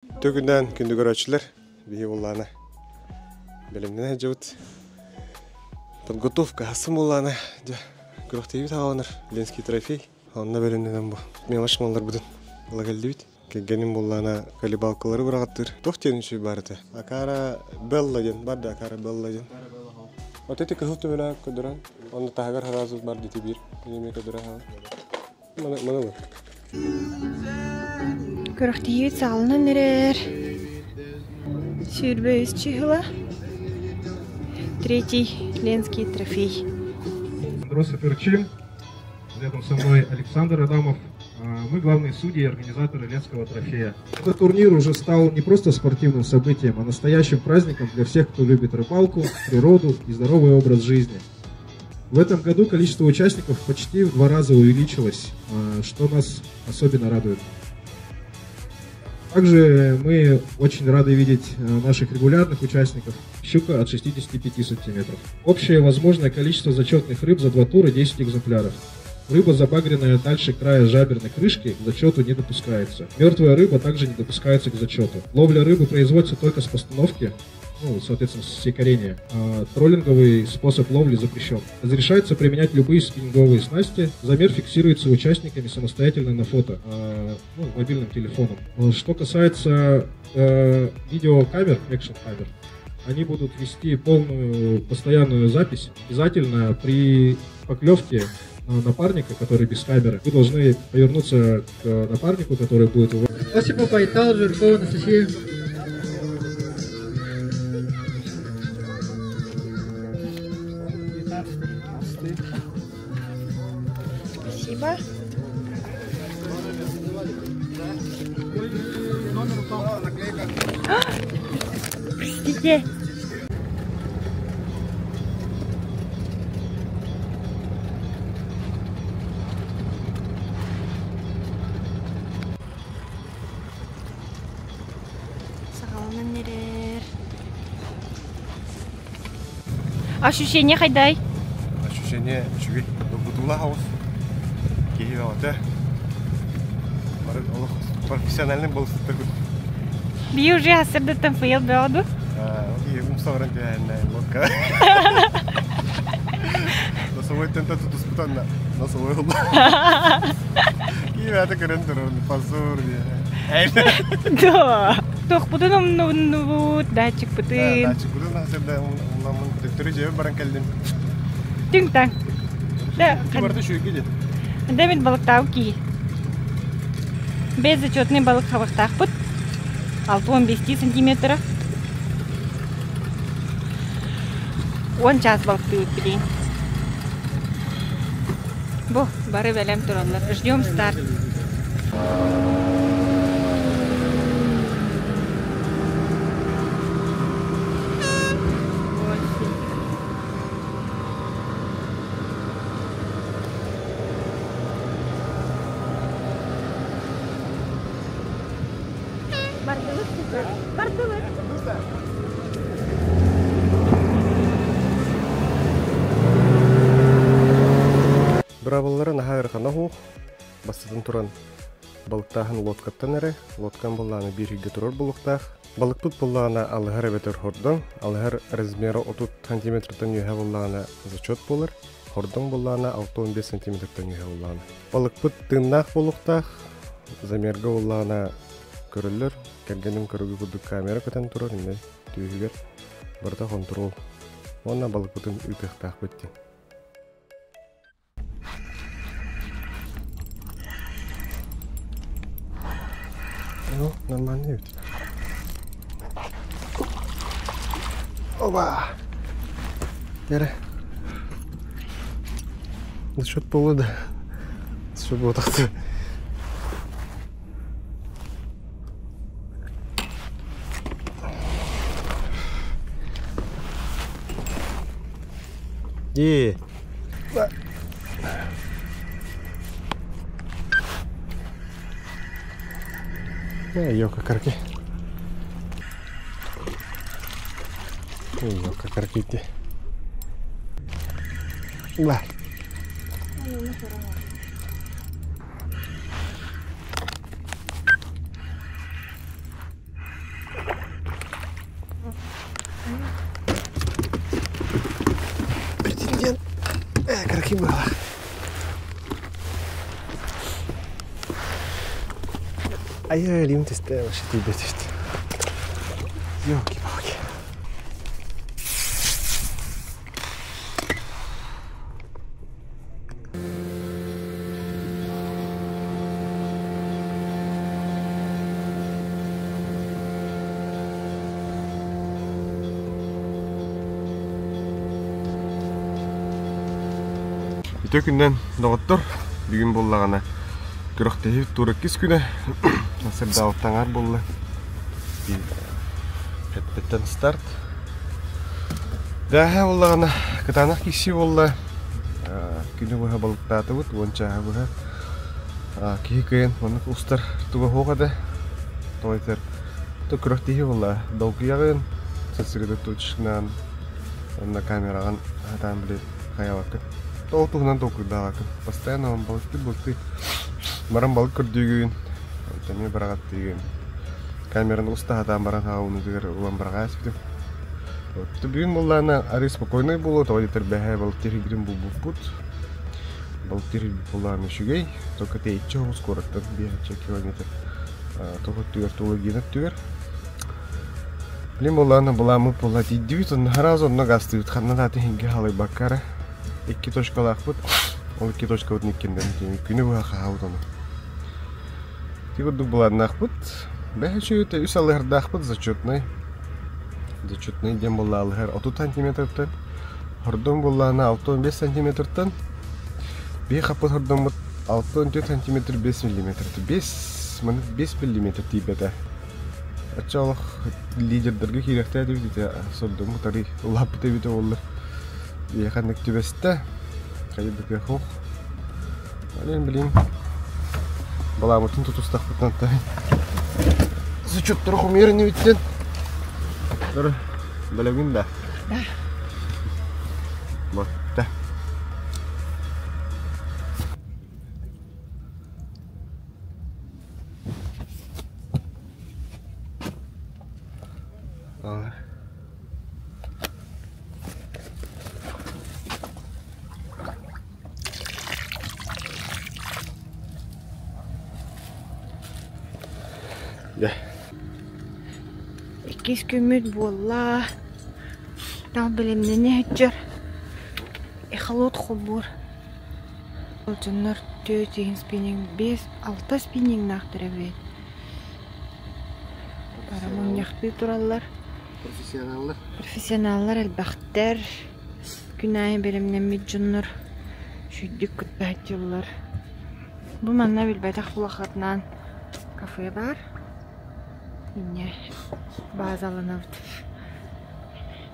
Төгүнөн күндү көрөчүлөр бии уллана белемден жабыт подготовка хасым уллана грохтеби тагонор Ленский трофей онна белемден бу мелоч малдар бүтүн лагалдыбит кегеним буллана калибалкалары бурагаттыр тохтенчи барды акара белла ден барды акара белла ден вот эти кызыл төбелак көдөрөн онда тагар харазы бар дити бир неме көдөрө мана Грохтеби сална нерер сюрбез чихла третий Ленский трофей. Андросов Ирчин, рядом со мной Александр Адамов. Мы главные судьи и организаторы Ленского трофея. Этот турнир уже стал не просто спортивным событием, а настоящим праздником для всех, кто любит рыбалку, природу и здоровый образ жизни. В этом году количество участников почти в 2 раза увеличилось, что нас особенно радует. Также мы очень рады видеть наших регулярных участников. Щука от 65 сантиметров. Общее возможное количество зачетных рыб за 2 тура 10 экземпляров. Рыба, забагренная дальше края жаберной крышки, к зачету не допускается. Мертвая рыба также не допускается к зачету. Ловля рыбы производится только с постановки, соответственно, с якорения. Троллинговый способ ловли запрещен. Разрешается применять любые спиннинговые снасти. Замер фиксируется участниками самостоятельно на фото, мобильным телефоном. Что касается видеокамер, экшн-камер, они будут вести полную постоянную запись. Обязательно при поклевке напарника, который без камеры, вы должны повернуться к напарнику, который будет его. Осипов Айтал, Жиркова, Анастасия. Спасибо. Простите. Сағалынан нерер. Ощущение қайдай? ощущение чуги бутула хаус киева ота профессиональный был такой Би уже асырды тамфейл беоду. и мусоран на лодка но свой тента тут спутанна но свой хол киева так рендерон позор Да. Тох путун ну датчик путун. датчик путун асырда ламын төтөрү баран келдим Тинг-танг. Да. Кибарды шуй келет. Демит балыктау ки. Без зачетный балык хавахтах пут. 6-15 сантиметров. Он час балык пьют блин. Бо, бары велем тураллар. Ждем старт. Браваллары нахагыр ханаху бастыдан туран балыктахын лодкаттан эре лодкан булланы бирге турар булыктах балыктут булланы алгар бетер хордон алгар размеры 30 сантиметртан юха булланы зачет булар хордон булланы 6-15 сантиметртан юха булланы балыкпут тыннах булыктах замерге булланы көрөллөр кергеним көрүгү кудук камера көтөн турар инде түйүгөр барда контрол онна балыкпутун үтөхтах бетти. Ну, нормально ведь. Оба! Яра. За счет повода. За счет вот так-то. Йока карки. Йока карки. Ла. Претендент. Как и было. А я лимит ставил, что ты бетишь. Ёлки-палки. Үтө күннен доғыттыр, бүгін боллағана күріқтегі тураккис күні асырда алтаңар болла. Пәттен старт. Дәхе боллағана кытанақ кеші болла. Күні бұға балықтаты бұд, ончаға бұға кейі көйен, оны ұстар тұға хоғады. Тоғайтыр, тұ күріқтегі болла. Долғы яғын, сәсіреді тұтшығынан, онына камераған атан білет қаялақын. Тоғытуғынан тоқырдағы күн. Постоянно он балықты. Баран балық көрдігін. Тәме барағат деген. Камераны ұста адам баран ғауыны дегер ұлан бараға әсіпті. Бүгін боллағына әрі спокойный болу. Тоғадетер бәхе балықтер егірін бұл-бұл-бұд. Балықтер боллағына үшігей. Тоқа тәйітші оғыз қораттан 5 километр. Тоғы түгер тұлы геніп түгер. Білім боллағына бұламы болла дейдігіт. Харазы онына ғасты үт. Қанна даты хенге халай баққары. 2 точкалақ бұд, ол 2 точка бұд некенден күні бұға қағауд оны. Тегірді бұладын ақ бұд, бәхі өте үс алығырды ақ бұд зачетный. Зачетный дем болла алығыр 30 сантиметртен, хордон боллағына 6-15 сантиметртен, бей қапыд хордон бұд 6-4 сантиметр 5 миллиметрті. 5 миллиметр тейбеті. Ачалық лидердерге керекті әдіп дейді, сордон бұтары ұлап бұты беті олыр. Яқаннық түбесті қайдық яқуқ. Әлен білейм. Баламыртын тұтыстақ бұтын тағын. Зачет тұрық умеріні біттен. Дұры, білігін да. Да. Бұтты. Алар. Ikis kömür bolla. Tam bilimini hüccür. Ekhalot khubur. Olcanlar 4 spinning 5-6 spinning naqtırı bey. Paramon yaxtı turallar. Profesyonallar elbaqtır. Günayı bilimden müccünür. Şüddük kütbəhətçiler. Bu manna bilbətək bulaqatnan kafe var. Yine bazalını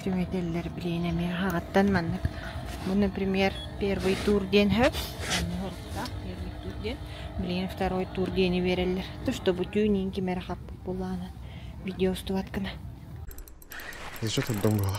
tümeteller bileyine mer haqattan mannak. Bu, например, первый тур день хэп. Первый тур день. Блин, второй тур день верили. То, чтобы тюнинги мерхап булана. Видео стуваткана. За что тут дом было?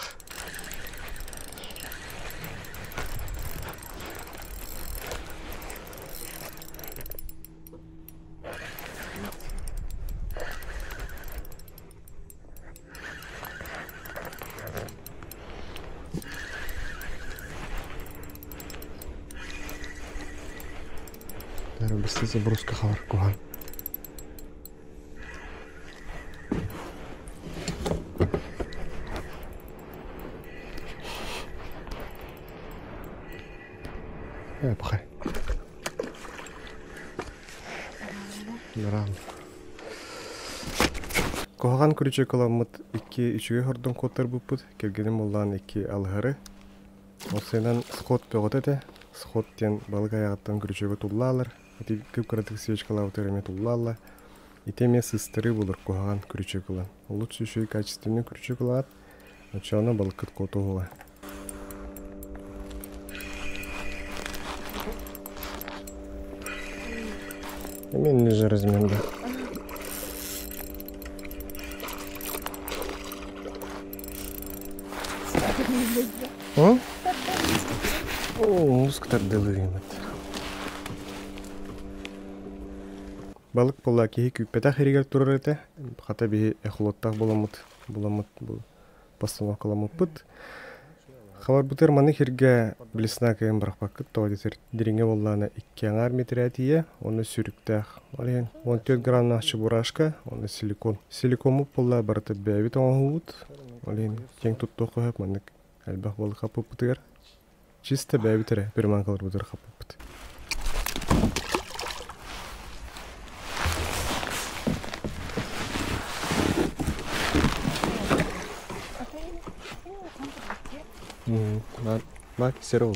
Быстрее заброска хавар куган. Пахай. Нормально. Куган күрүчө каламыт 2-3 хордон коттар буппут. Келгенем боллан 2 алгары. Осенан сход пөгөтөтө. Сходтен балык аягаттан күрүчөгө туллаалар. Ити көпкаратык свечкалар өтөрөме туллаалар. Итеме сыстыры булар куган күрүчө кылан. Лучше еще и качественный күрүчө кылат. Начало балыкыт котугула. Мен ниже разменда. О, мускатар делуемет. Балык бола кейі күппетақ ерегер тұрыр еті. Қата бейі әхлоттақ боламыт бұл постановкаламы пыт. Хабар бутер маны хирге блесна кайын брахпакыт тоодетер диринге боллана 2 метриатия, оны сүрүктәх. Олен 14 грамм чебурашка, оны силикон. Силикому полла барты бәбит оңгут. Олен кең тутту койып маны әлбәх болы хапып бутер. Чисто бәбитере бер манкалар бутер хапып бут. Bak serol.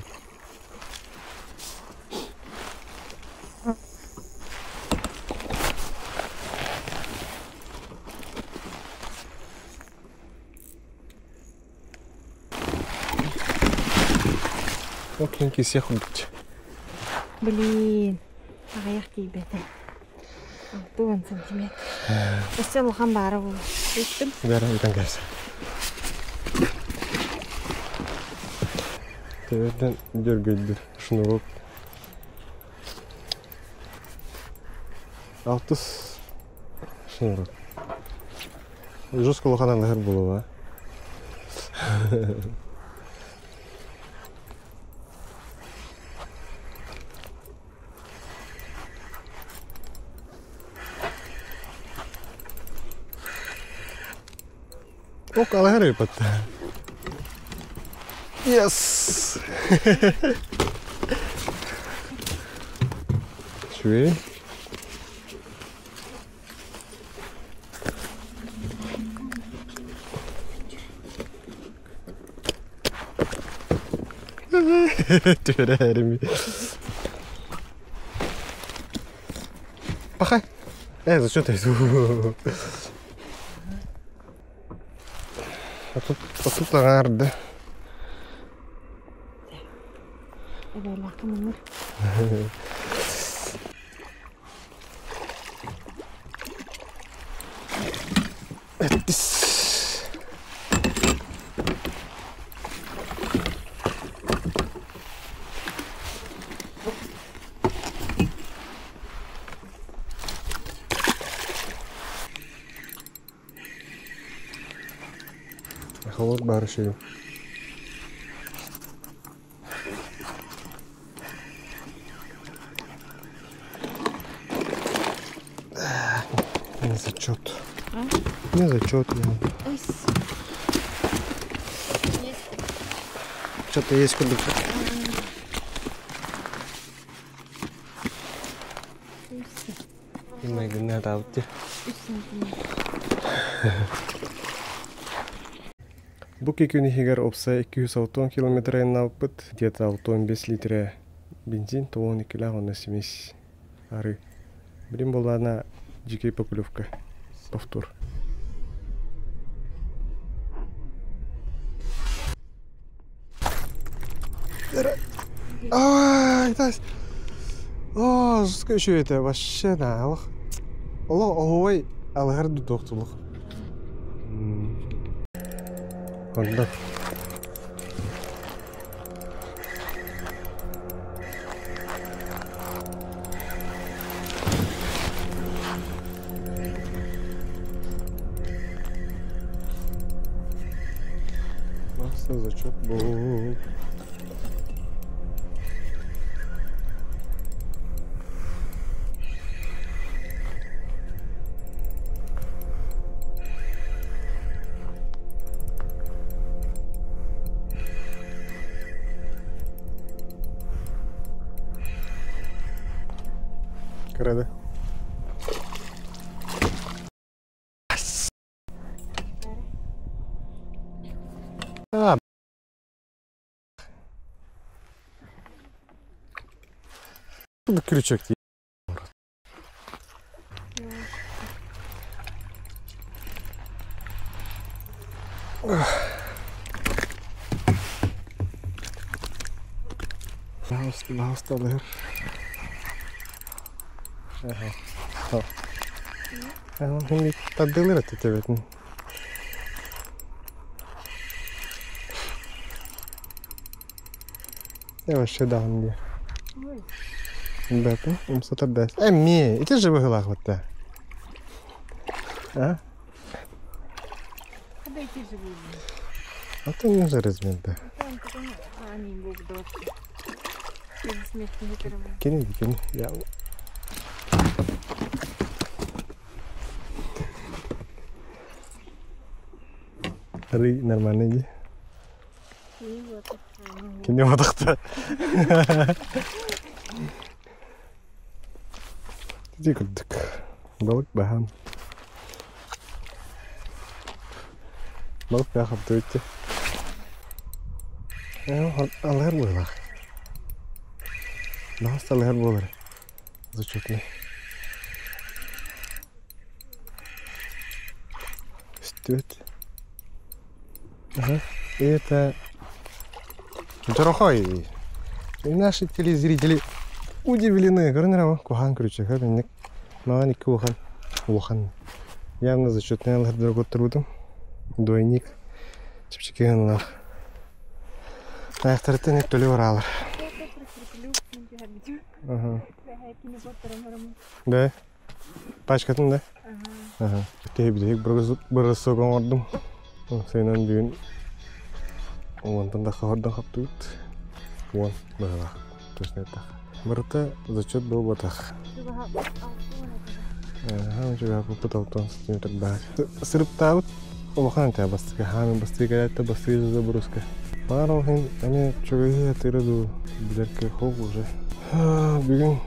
Окей, кисех убить. Блин, аяқ тибеті. 6 сантиметр. Өсте бұлған бары бұл. Өттім. Бәрі үйден кәрсі. Тәуәден дергейдір. Шыны болып. 60 шыны болып. Жүз қолыған алығыр болу ба. Ок, алығыр өйпатты. Yes! Шуи. Töre herimi. Пахай. Зачем ты иду? А тут лагарды. Эбәләккә менер. Холод барышей. Не зачет. Не зачет, я. Что-то есть куда. Này cái nào tao chứ. Бу кекүни хигер опса 260 километрен алпыт, где-то 15 литре бензин, то он и килограмм смесь ары. Блин, была на дикая поклевка. Повтор. Ай, это... О, жестко еще это вообще на Аллах. Аллах, ой, Аллах, доктор. Онда. Мастер зачет был. Крада. Тут крючок. Лаусталар. Хэмиг тадэлэр тэтэвэт. Я вообще даун где. Бэпэ, умсатар дэс. Ми, и ты же выгылах вот та. А? Когда идти живу? А то не уже разминка. Кини. Я. Hari нормально иди. Кини ватахта. Иди кудык. Балык бахам. Балык бахам тойте. Алгар было. Баста алгар было. Зачетный. Стёт. Ага. И это Джарохой. И наши телезрители удивлены. Горнера кухан крючек. Ник маник кухан. Явно зачетный алгар другой трудом. Двойник. Чипчики ганлах. А второй не то ли урал. Ага. Да. Пачка там, да? Ага. Ты бедик бросоком ордом. Сейнан бин. Вон там да хордом хаптут. Вон, да. Точно так. Барта зачет был вот так. Ага, juga aku tahu tuh setiap terbahas. Serup tahu. Улахан тебя бастрее, хами быстрее, это быстрее заброска. Пару хин, они чугаги атыраду билерке хог уже. Бүгін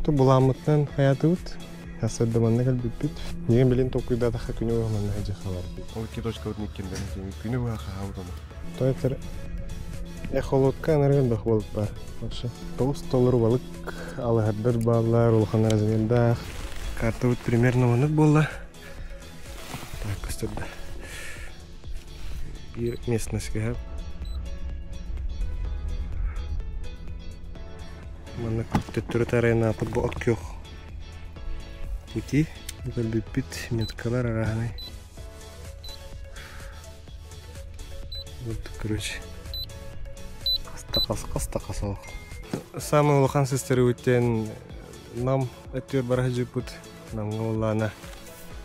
то буламыттан хаятыут. Хасад даманна калбит бит. Неген билен токуйда таха күнү манна хаҗа халар. Ол ки точка үрнек кенден күнү ва хаурама. То это эхолотка энерген бах болуп бар. Вообще. Толус толуру балык алгардыр баллар улахан размерда. Карта вот примерно монет было. Так, постепенно. Bir местность гап. Mana tertarena apa okyo. Putih, bukan bibit, minyak kalar arahnya. Вот, короче. Кастакас. Самый улахан сестер үтен нам әтер барахжы пут. Нам голлана.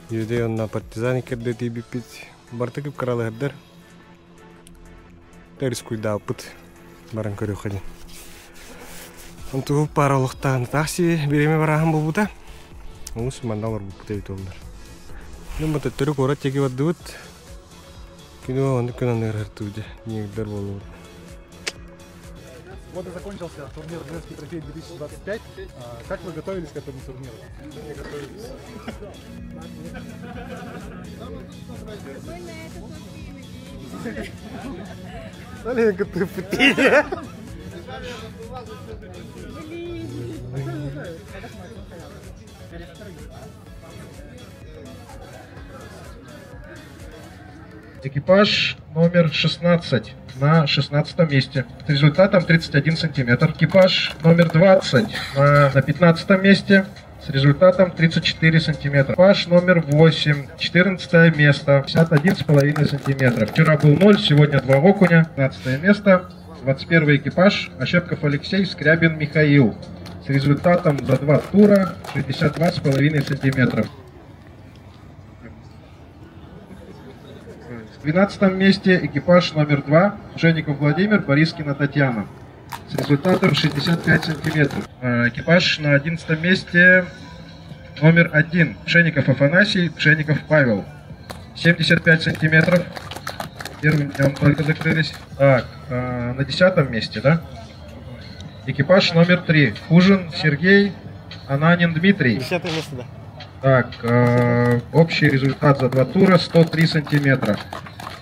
Юде онна партизани кердети бибит. Бартыкып каралыгдар. Терис куйда пут. Баран көрү хадин. Untuk paraloktan taksi birime barahan bobuta. Mus mandal bobuta itu benar. Ini mata terus korat ceki wadut. Kini он кена нерхер туде. Не дар болу. Вот и закончился турнир «Женский трофей 2025». Как вы готовились к этому турниру? Не готовились. Маленько ты путие. Экипаж номер 16 на 16 месте с результатом 31 сантиметр. Экипаж номер 20 на 15 месте с результатом 34 сантиметра. Экипаж номер 8, 14 место, 51,5 сантиметров. Вчера был 0, сегодня 2 окуня. 15 место, 21 экипаж, Ощепков Алексей, Скрябин Михаил. С результатом за 2 тура 62,5 сантиметров. В 12 месте экипаж номер 2, Пшенников Владимир, Борискина Татьяна. С результатом 65 сантиметров. Экипаж на 11 месте номер 1, Пшенников Афанасий, Пшенников Павел. 75 сантиметров. Первым днем только закрылись. Так, на 10 месте, да? Экипаж номер 3, Хужин Сергей, Ананин Дмитрий. 10 место, да. Так, общий результат за 2 тура 103 сантиметра.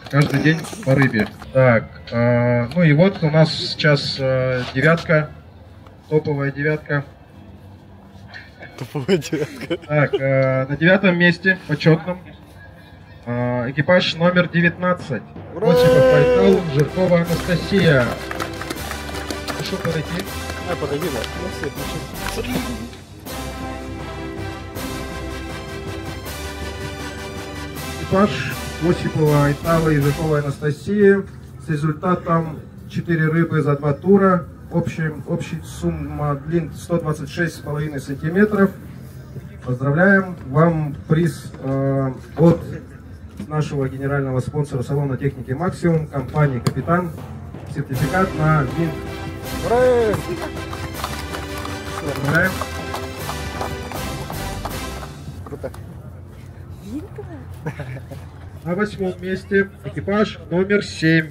Каждый день по рыбе. Так, ну и вот у нас сейчас девятка, топовая девятка. Топовая девятка. Так, на 9 месте, почетном, экипаж номер 19. Осипов Пайтал, Жиркова Анастасия. Ну что, подойти? Подойди, да. Экипаж Осипова Айтала и Жиркова Анастасия с результатом 4 рыбы за 2 тура. Общая сумма длин 126,5 сантиметров. Поздравляем! Вам приз от нашего генерального спонсора салона техники «Максимум», компании «Капитан», сертификат на винт. Ура! Поздравляем. Круто. На 8-м месте экипаж номер 7.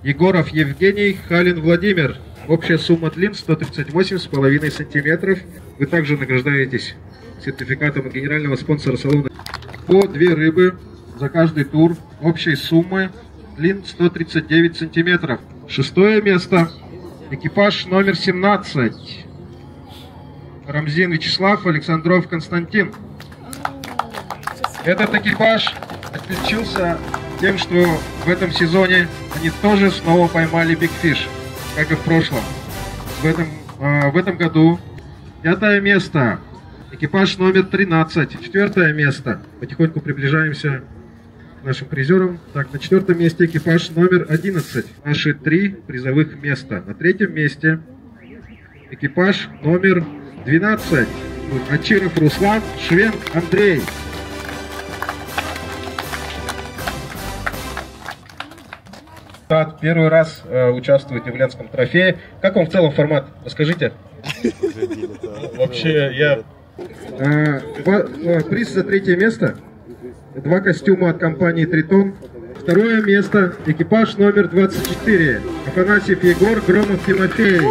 Егоров Евгений, Халин Владимир. Общая сумма длин 138,5 сантиметров. Вы также награждаетесь сертификатом от генерального спонсора салона. По 2 рыбы за каждый тур. Общей суммы длин 139 сантиметров. 6-е место. Экипаж номер 17. Рамзин Вячеслав, Александров Константин. Этот экипаж отличился тем, что в этом сезоне они тоже снова поймали Big Fish, как и в прошлом. В этом году 5-е место. Экипаж номер 13. 4-е место. Потихоньку приближаемся к нашим призерам. Так, на 4-м месте экипаж номер 11. Наши 3 призовых места. На 3-м месте экипаж номер 12. Ачиров Руслан, Швен Андрей. Первый раз участвуете в Ленском трофее. Как вам в целом формат? Расскажите. Вообще, я... Приз за 3-е место. 2 костюма от компании «Тритон». 2-е место. Экипаж номер 24. Афанасьев Егор, Громов Тимофей.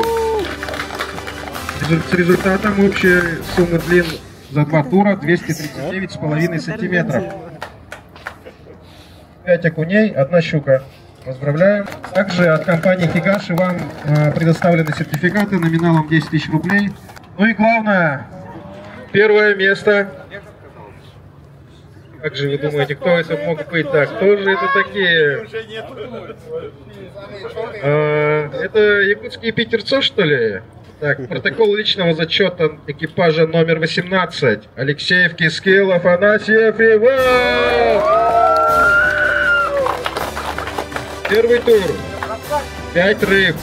С результатом общая сумма длин за 2 тура 239,5 сантиметров. 5 окуней, 1 щука. Поздравляем. Также от компании «Хигаши» вам предоставлены сертификаты номиналом 10 тысяч рублей. Ну и главное, 1-е место. Как же вы думаете, кто это мог быть? Так, кто же это такие? Это якутские питерцы, что ли? Так, протокол личного зачета экипажа номер 18. Алексеев, Кискил, Афанасьев, Иван! 1-й тур. 5 рыб,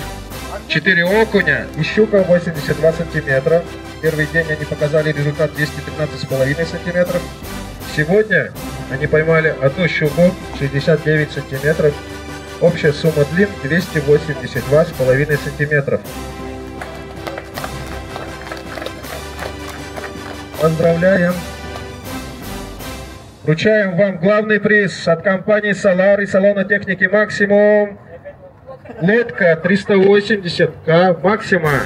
4 окуня и щука 82 сантиметра. Первый день они показали результат 215,5 сантиметров. Сегодня они поймали 1 щуку 69 сантиметров. Общая сумма длин 282,5 сантиметров. Поздравляем! Вручаем вам главный приз от компании «Солар» и салона техники «Максимум». Лодка 380К «Максима».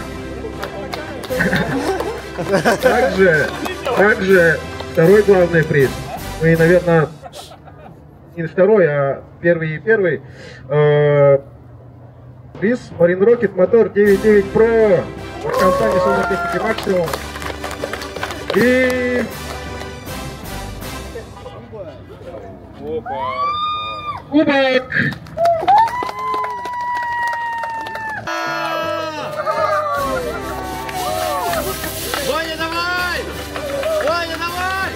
Также 2-й главный приз. Ну и, наверное, не 2-й, а 1-й. Приз Marine Rocket мотор 9.9 Pro от компании салона техники «Максимум». И... кубок! Ваня, давай! Ваня, давай!